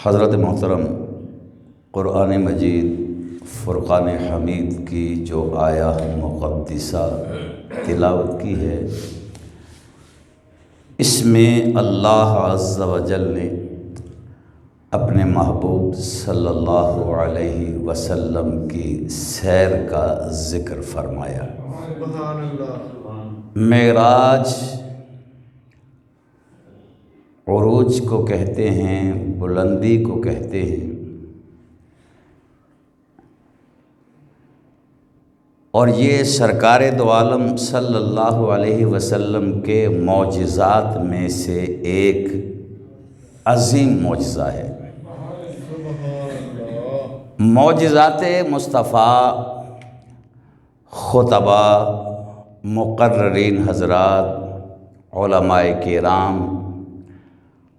حضرت محترم قرآن مجید فرقان حمید کی جو آیہ مقدسہ تلاوت کی ہے، اس میں اللہ عز و جل نے اپنے محبوب صلی اللہ علیہ وسلم کی سیر کا ذکر فرمایا۔ معراج عروج کو کہتے ہیں، بلندی کو کہتے ہیں، اور یہ سرکار دو عالم صلی اللہ علیہ وسلم کے معجزات میں سے ایک عظیم معجزہ ہے۔ معجزات مصطفیٰ، خطبہ، مقررین حضرات، علماء کرام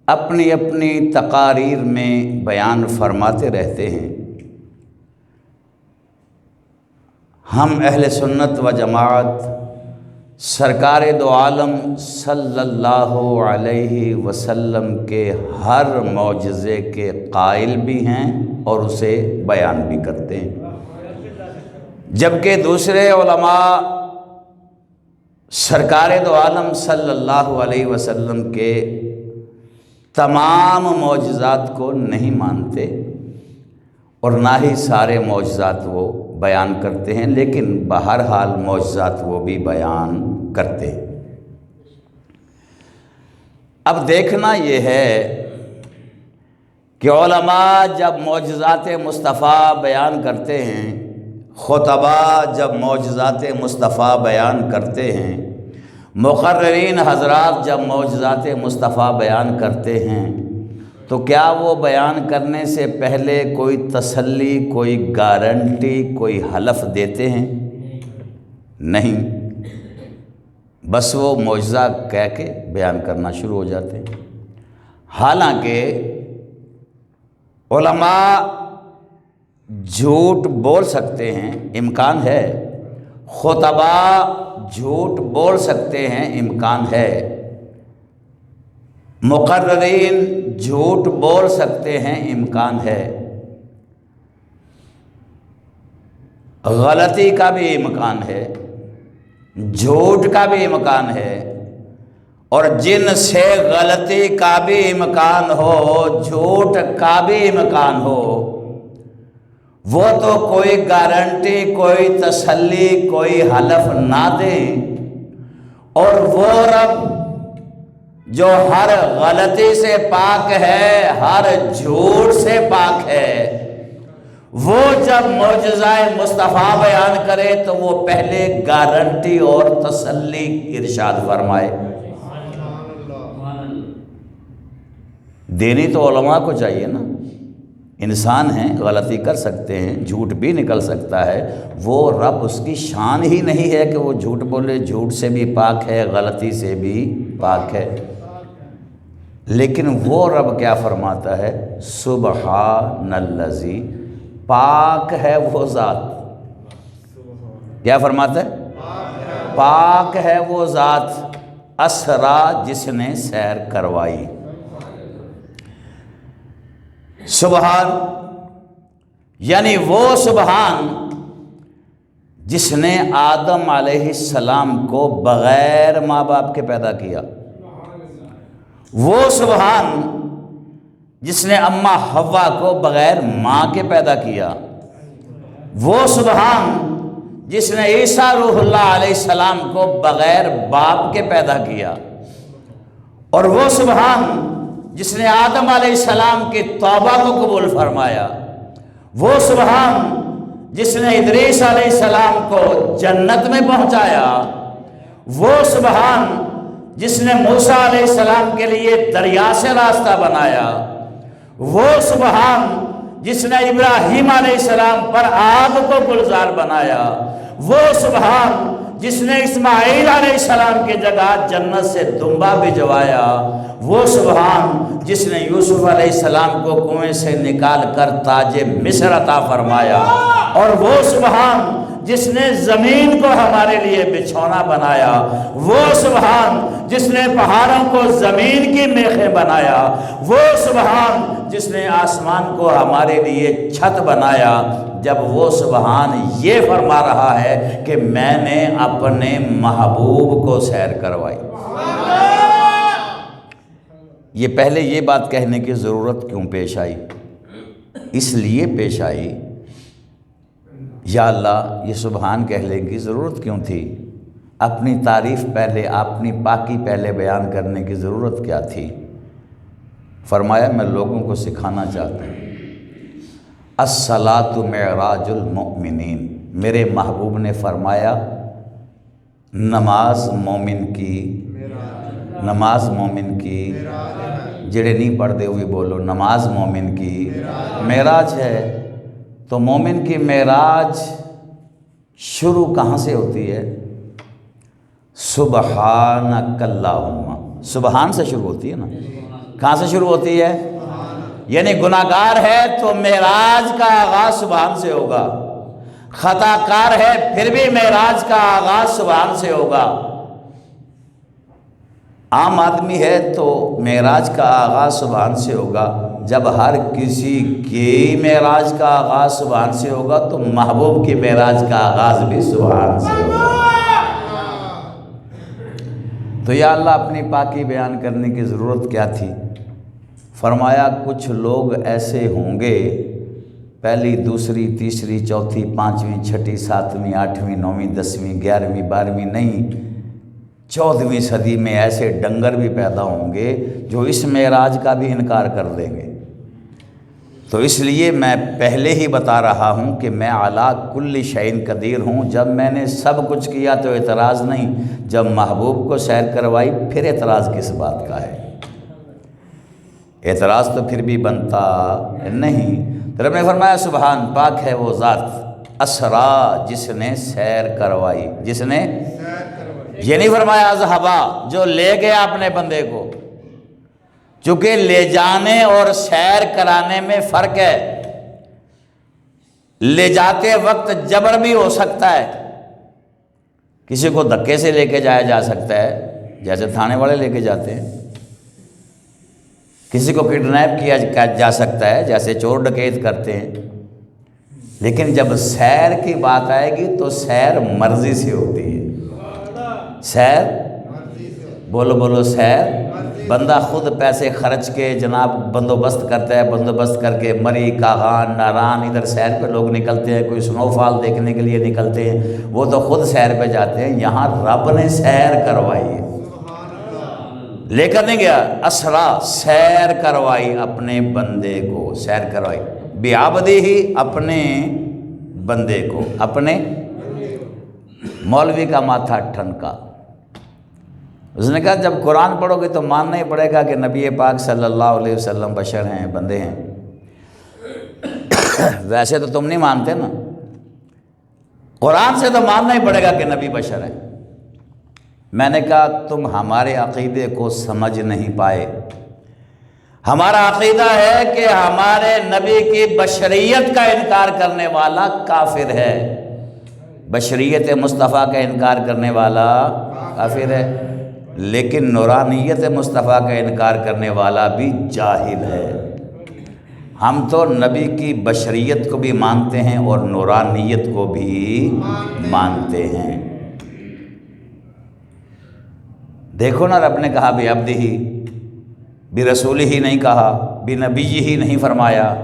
اپنی اپنی تقاریر میں بیان فرماتے رہتے ہیں۔ ہم اہل سنت و جماعت سرکار دو عالم صلی اللہ علیہ وسلم کے ہر معجزے کے قائل بھی ہیں اور اسے بیان بھی کرتے ہیں، جبکہ دوسرے علماء سرکار دو عالم صلی اللہ علیہ وسلم کے تمام معجزات کو نہیں مانتے اور نہ ہی سارے معجزات وہ بیان کرتے ہیں، لیکن بہرحال معجزات وہ بھی بیان کرتے ہیں۔ اب دیکھنا یہ ہے کہ علماء جب معجزات مصطفیٰ بیان کرتے ہیں، خطبہ جب معجزات مصطفیٰ بیان کرتے ہیں، مقررین حضرات جب معجزات مصطفیٰ بیان کرتے ہیں، تو کیا وہ بیان کرنے سے پہلے کوئی تسلی، کوئی گارنٹی، کوئی حلف دیتے ہیں؟ نہیں، بس وہ معجزہ کہہ کے بیان کرنا شروع ہو جاتے ہیں۔ حالانکہ علماء جھوٹ بول سکتے ہیں، امکان ہے، خطبہ جھوٹ بول سکتے ہیں، امکان ہے، مقررین جھوٹ بول سکتے ہیں، امکان ہے، غلطی کا بھی امکان ہے، جھوٹ کا بھی امکان ہے، اور جن سے غلطی کا بھی امکان ہو، جھوٹ کا بھی امکان ہو، وہ تو کوئی گارنٹی، کوئی تسلی، کوئی حلف نہ دیں، اور وہ رب جو ہر غلطی سے پاک ہے، ہر جھوٹ سے پاک ہے، وہ جب معجزہ مصطفیٰ بیان کرے تو وہ پہلے گارنٹی اور تسلی ارشاد فرمائے۔ دینی تو علماء کو چاہیے نا، انسان ہیں، غلطی کر سکتے ہیں، جھوٹ بھی نکل سکتا ہے، وہ رب اس کی شان ہی نہیں ہے کہ وہ جھوٹ بولے، جھوٹ سے بھی پاک ہے، غلطی سے بھی پاک ہے، لیکن وہ رب کیا فرماتا ہے؟ سبحان الذی، پاک ہے وہ ذات، کیا فرماتا ہے؟ پاک ہے وہ ذات، اسرا، جس نے سیر کروائی۔ سبحان یعنی وہ سبحان جس نے آدم علیہ السلام کو بغیر ماں باپ کے پیدا کیا، وہ سبحان جس نے اماں حوا کو بغیر ماں کے پیدا کیا، وہ سبحان جس نے عیسیٰ روح اللہ علیہ السلام کو بغیر باپ کے پیدا کیا، اور وہ سبحان جس نے آدم علیہ السلام کی توبہ کو قبول فرمایا، وہ سبحان جس نے ادریس علیہ السلام کو جنت میں پہنچایا، وہ سبحان جس نے موسیٰ علیہ السلام کے لیے دریا سے راستہ بنایا، وہ سبحان جس نے ابراہیم علیہ السلام پر آگ کو گلزار بنایا، وہ سبحان جس نے اسماعیل علیہ السلام کی جگہ جنت سے دمبا بھجوایا، وہ سبحان جس نے یوسف علیہ السلام کو کنویں سے نکال کر تاج مصر عطا فرمایا، اور وہ سبحان جس نے زمین کو ہمارے لیے بچھونا بنایا، وہ سبحان جس نے پہاڑوں کو زمین کی میخیں بنایا، وہ سبحان جس نے آسمان کو ہمارے لیے چھت بنایا، جب وہ سبحان یہ فرما رہا ہے کہ میں نے اپنے محبوب کو سیر کروائی، یہ پہلے یہ بات کہنے کی ضرورت کیوں پیش آئی؟ اس لیے پیش آئی، یا اللہ یہ سبحان کہنے کی ضرورت کیوں تھی؟ اپنی تعریف پہلے، اپنی پاکی پہلے بیان کرنے کی ضرورت کیا تھی؟ فرمایا میں لوگوں کو سکھانا چاہتا ہوں، الصلاۃ معراج المؤمنین، میرے محبوب نے فرمایا نماز مومن کی جڑے نہیں پڑھ دے ہوئے بولو، نماز مومن کی معراج ہے۔ تو مومن کی معراج شروع کہاں سے ہوتی ہے؟ سبحانک اللہم، سبحان سے شروع ہوتی ہے نا، کہاں سے شروع ہوتی ہے؟ یعنی گناہگار ہے تو معراج کا آغاز سبحان سے ہوگا، خطا کار ہے پھر بھی معراج کا آغاز سبحان سے ہوگا، عام آدمی ہے تو معراج کا آغاز سبحان سے ہوگا۔ جب ہر کسی کی معراج کا آغاز سبحان سے ہوگا تو محبوب کی معراج کا آغاز بھی سبحان سے ہوگا۔ تو یا اللہ اپنی پاکی بیان کرنے کی ضرورت کیا تھی؟ فرمایا کچھ لوگ ایسے ہوں گے، پہلی، دوسری، تیسری، چوتھی، پانچویں، چھٹی، ساتویں، آٹھویں، نویں، دسویں، 11ویں، 12ویں نہیں، 14ویں صدی میں ایسے ڈنگر بھی پیدا ہوں گے جو اس معراج کا بھی انکار کر دیں گے۔ تو اس لیے میں پہلے ہی بتا رہا ہوں کہ میں علی کل شیء قدیر ہوں۔ جب میں نے سب کچھ کیا تو اعتراض نہیں، جب محبوب کو سیر کروائی پھر اعتراض کس بات کا ہے؟ اعتراض تو پھر بھی بنتا نہیں۔ تو رب نے فرمایا سبحان، پاک ہے وہ ذات، اسرا جس نے سیر کروائی، جس نے یہ نہیں فرمایا اذہبا جو لے گیا اپنے بندے کو، چونکہ لے جانے اور سیر کرانے میں فرق ہے۔ لے جاتے وقت جبر بھی ہو سکتا ہے، کسی کو دھکے سے لے کے جایا جا سکتا ہے جیسے تھانے والے لے کے جاتے ہیں، کسی کو کڈنیپ کیا جا سکتا ہے جیسے چور ڈکیت کرتے ہیں، لیکن جب سیر کی بات آئے گی تو سیر مرضی سے ہوتی ہے۔ سیر بولو سیر، بندہ خود پیسے خرچ کے جناب بندوبست کرتا ہے، بندوبست کر کے مری، کاغان، ناران ادھر سیر پہ لوگ نکلتے ہیں، کوئی سنو فال دیکھنے کے لیے نکلتے ہیں، وہ تو خود سیر پہ جاتے ہیں۔ یہاں رب نے سیر کروائی ہے، لے کر نہیں گیا، اسرا سیر کروائی اپنے بندے کو، سیر کروائی، بعبدہ ہی اپنے بندے کو، اپنے مولوی کا ماتھا ٹھنکا۔ اس نے کہا جب قرآن پڑھو گے تو ماننا ہی پڑے گا کہ نبی پاک صلی اللہ علیہ وسلم بشر ہیں، بندے ہیں، ویسے تو تم نہیں مانتے نا، قرآن سے تو ماننا ہی پڑے گا کہ نبی بشر ہیں۔ میں نے کہا تم ہمارے عقیدے کو سمجھ نہیں پائے، ہمارا عقیدہ ہے کہ ہمارے نبی کی بشریت کا انکار کرنے والا کافر ہے، بشریت مصطفیٰ کا انکار کرنے والا کافر ہے، لیکن نورانیت مصطفیٰ کا انکار کرنے والا بھی جاہل ہے۔ ہم تو نبی کی بشریت کو بھی مانتے ہیں اور نورانیت کو بھی مانتے ہیں۔ دیکھو نا رب نے کہا بعبدہ ہی، برسولہ ہی نہیں کہا، بنبی ہی نہیں فرمایا،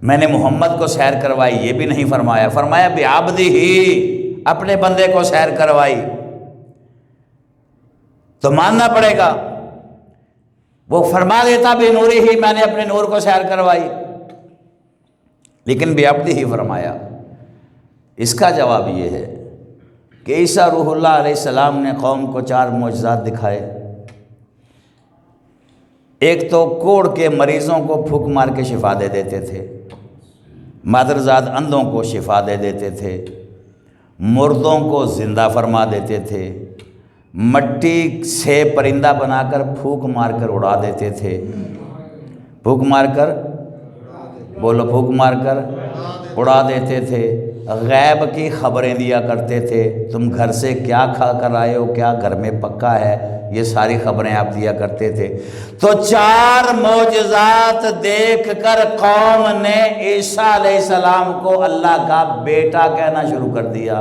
میں نے محمد کو سیر کروائی یہ بھی نہیں فرمایا، فرمایا بعبدہ ہی اپنے بندے کو سیر کروائی، تو ماننا پڑے گا۔ وہ فرما دیتا بنورہ ہی، میں نے اپنے نور کو سیر کروائی، لیکن بعبدہ ہی فرمایا۔ اس کا جواب یہ ہے کہ عیسیٰ روح اللہ علیہ السلام نے قوم کو 4 معجزات دکھائے۔ ایک تو کوڑ کے مریضوں کو پھونک مار کے شفا دے دیتے تھے، مادرزاد اندھوں کو شفا دے دیتے تھے، مردوں کو زندہ فرما دیتے تھے، مٹی سے پرندہ بنا کر پھونک مار کر اڑا دیتے تھے، پھونک مار کر بولو پھونک مار کر اڑا دیتے تھے، غیب کی خبریں دیا کرتے تھے، تم گھر سے کیا کھا کر آئے ہو، کیا گھر میں پکا ہے، یہ ساری خبریں آپ دیا کرتے تھے۔ تو 4 معجزات دیکھ کر قوم نے عیسیٰ علیہ السلام کو اللہ کا بیٹا کہنا شروع کر دیا۔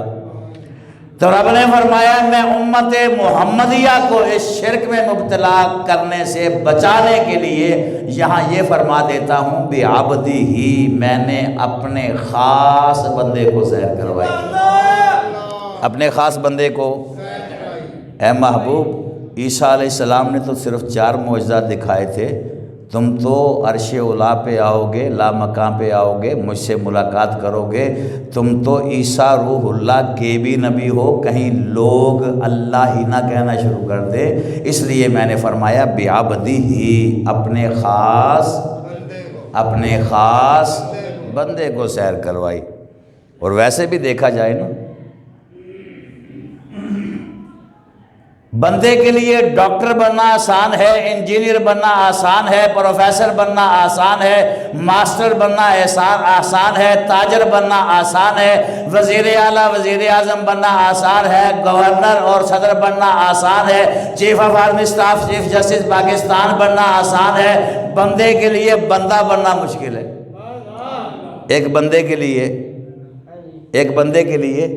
تو رب نے فرمایا میں امت محمدیہ کو اس شرک میں مبتلا کرنے سے بچانے کے لیے یہاں یہ فرما دیتا ہوں بعبدی ہی، میں نے اپنے خاص بندے کو سیر کروائی۔ اپنے خاص بندے کو، اے محبوب عیسیٰ علیہ السلام نے تو صرف 4 معجزات دکھائے تھے، تم تو عرش اولا پہ آؤ گے، لامکان پہ آؤ گے، مجھ سے ملاقات کرو گے، تم تو عیسیٰ روح اللہ کے بھی نبی ہو، کہیں لوگ اللہ ہی نہ کہنا شروع کر دے، اس لیے میں نے فرمایا بعبدی ہی، اپنے خاص بندے کو سیر کروائی۔ اور ویسے بھی دیکھا جائے نا، بندے کے لیے ڈاکٹر بننا آسان ہے، انجینئر بننا آسان ہے، پروفیسر بننا آسان ہے، ماسٹر بننا آسان ہے، تاجر بننا آسان ہے، وزیر اعلیٰ وزیر اعظم بننا آسان ہے، گورنر اور صدر بننا آسان ہے، chief of army staff chief justice Pakistan بننا آسان ہے، بندے کے لیے بندہ بننا مشکل ہے۔ ایک بندے کے لیے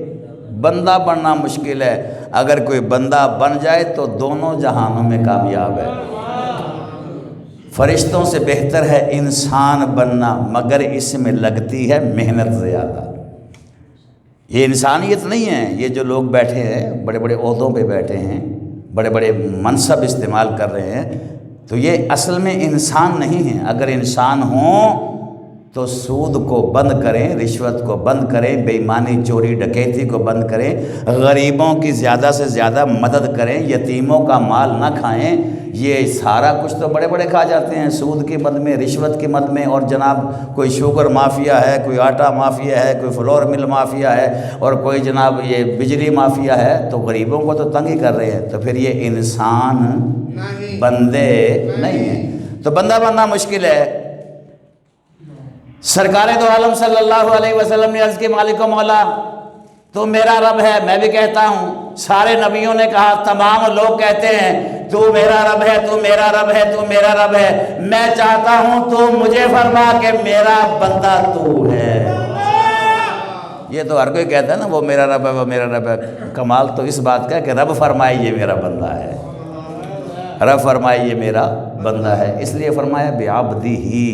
بندہ بننا مشکل ہے، اگر کوئی بندہ بن جائے تو دونوں جہانوں میں کامیاب ہے۔ فرشتوں سے بہتر ہے انسان بننا، مگر اس میں لگتی ہے محنت زیادہ۔ یہ انسانیت نہیں ہے، یہ جو لوگ بیٹھے ہیں بڑے بڑے عہدوں پہ بیٹھے ہیں، بڑے بڑے منصب استعمال کر رہے ہیں، تو یہ اصل میں انسان نہیں ہیں۔ اگر انسان ہوں تو سود کو بند کریں، رشوت کو بند کریں، بے ایمانی چوری ڈکیتی کو بند کریں، غریبوں کی زیادہ سے زیادہ مدد کریں، یتیموں کا مال نہ کھائیں۔ یہ سارا کچھ تو بڑے بڑے کھا جاتے ہیں سود کی مد میں، رشوت کی مد میں، اور جناب کوئی شوگر مافیا ہے، کوئی آٹا مافیا ہے، کوئی فلور مل مافیا ہے، اور کوئی جناب یہ بجلی مافیا ہے، تو غریبوں کو تو تنگ ہی کر رہے ہیں۔ تو پھر یہ انسان بندے نہیں ہیں، تو بندہ بننا مشکل ہے۔ سرکار دو عالم صلی اللہ علیہ وسلم نے عرض کی مالک و مولا تو میرا رب ہے، میں بھی کہتا ہوں، سارے نبیوں نے کہا، تمام لوگ کہتے ہیں تو میرا رب ہے، تو میرا رب ہے، تو میرا رب ہے، میں چاہتا ہوں تو مجھے فرما کہ میرا بندہ تو ہے۔ یہ تو ہر کوئی کہتا ہے نا وہ میرا رب ہے، وہ میرا رب ہے، کمال تو اس بات کا ہے کہ رب فرمائے یہ میرا بندہ ہے، رب فرمائے یہ میرا بندہ ہے، اس لیے فرمایا بعبدی ہی،